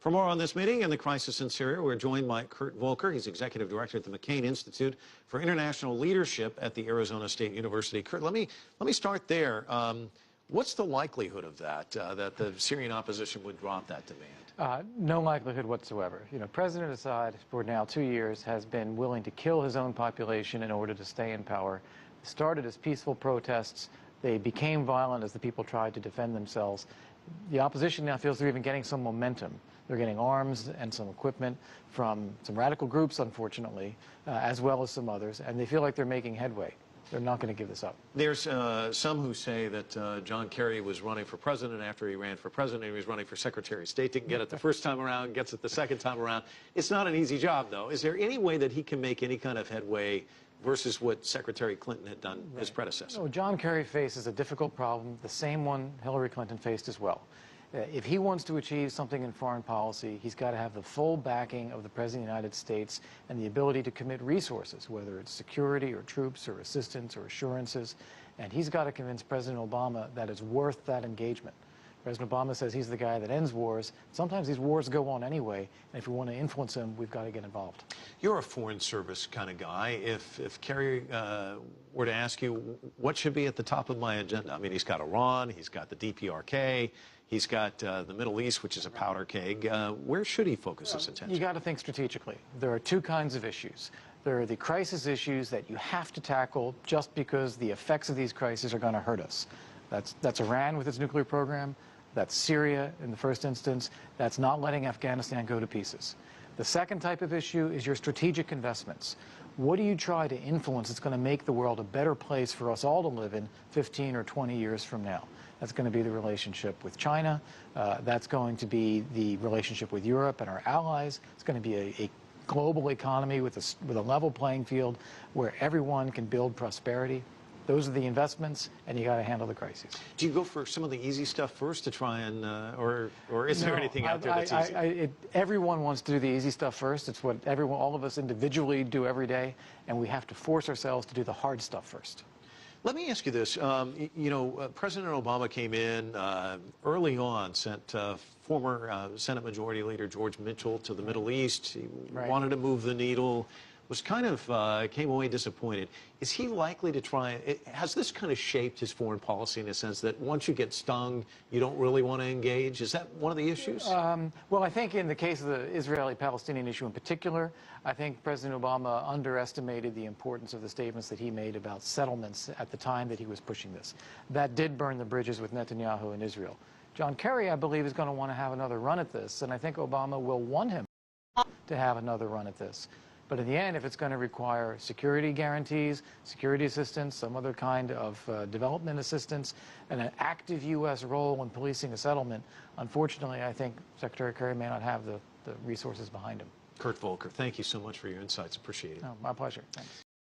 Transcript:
For more on this meeting and the crisis in Syria, we're joined by Kurt Volker. He's Executive Director at the McCain Institute for International Leadership at the Arizona State University. Kurt, let me start there. What's the likelihood of that the Syrian opposition would drop that demand? No likelihood whatsoever. You know, President Assad, for now 2 years, has been willing to kill his own population in order to stay in power. It started as peaceful protests. They became violent as the people tried to defend themselves. The opposition now feels they're even getting some momentum. They're getting arms and some equipment from some radical groups, unfortunately, as well as some others, and they feel like they're making headway. They're not going to give this up. There's some who say that John Kerry was running for president. After he ran for president, he was running for Secretary of State. Didn't get it the first time around, gets it the second time around. It's not an easy job, though. Is there any way that he can make any kind of headway versus what Secretary Clinton had done, his predecessor? No, John Kerry faces a difficult problem, the same one Hillary Clinton faced as well. If he wants to achieve something in foreign policy, he's got to have the full backing of the President of the United States and the ability to commit resources, whether it's security or troops or assistance or assurances. And he's got to convince President Obama that it's worth that engagement. President Obama says he's the guy that ends wars. Sometimes these wars go on anyway, and if we want to influence him, we've got to get involved. You're a Foreign Service kind of guy. If Kerry were to ask you, what should be at the top of my agenda? I mean, he's got Iran, he's got the DPRK, he's got the Middle East, which is a powder keg. Where should he focus his attention? You got to think strategically. There are two kinds of issues. There are the crisis issues that you have to tackle just because the effects of these crises are going to hurt us. That's Iran with its nuclear program. That's Syria in the first instance. That's not letting Afghanistan go to pieces. The second type of issue is your strategic investments. What do you try to influence that's going to make the world a better place for us all to live in 15 or 20 years from now? That's going to be the relationship with China. That's going to be the relationship with Europe and our allies. It's going to be a global economy with a level playing field where everyone can build prosperity. Those are the investments, and you got to handle the crises. Do you go for some of the easy stuff first to try and, or is there anything out there that's easy? Everyone wants to do the easy stuff first. It's what all of us individually do every day, and we have to force ourselves to do the hard stuff first. Let me ask you this. President Obama came in early on, sent former Senate Majority Leader George Mitchell to the Middle East. He wanted to move the needle. Was kind of came away disappointed. Is he likely to try? Has this kind of shaped his foreign policy in a sense that once you get stung, you don't really want to engage? Is that one of the issues? Well, I think in the case of the Israeli-Palestinian issue in particular, I think President Obama underestimated the importance of the statements that he made about settlements at the time that he was pushing this. That did burn the bridges with Netanyahu and Israel. John Kerry, I believe, is going to want to have another run at this, and I think Obama will want him to have another run at this. But in the end, if it's going to require security guarantees, security assistance, some other kind of development assistance, and an active U.S. role in policing a settlement, unfortunately, I think Secretary Kerry may not have the resources behind him. Kurt Volker, thank you so much for your insights. Appreciate it. No, my pleasure. Thanks.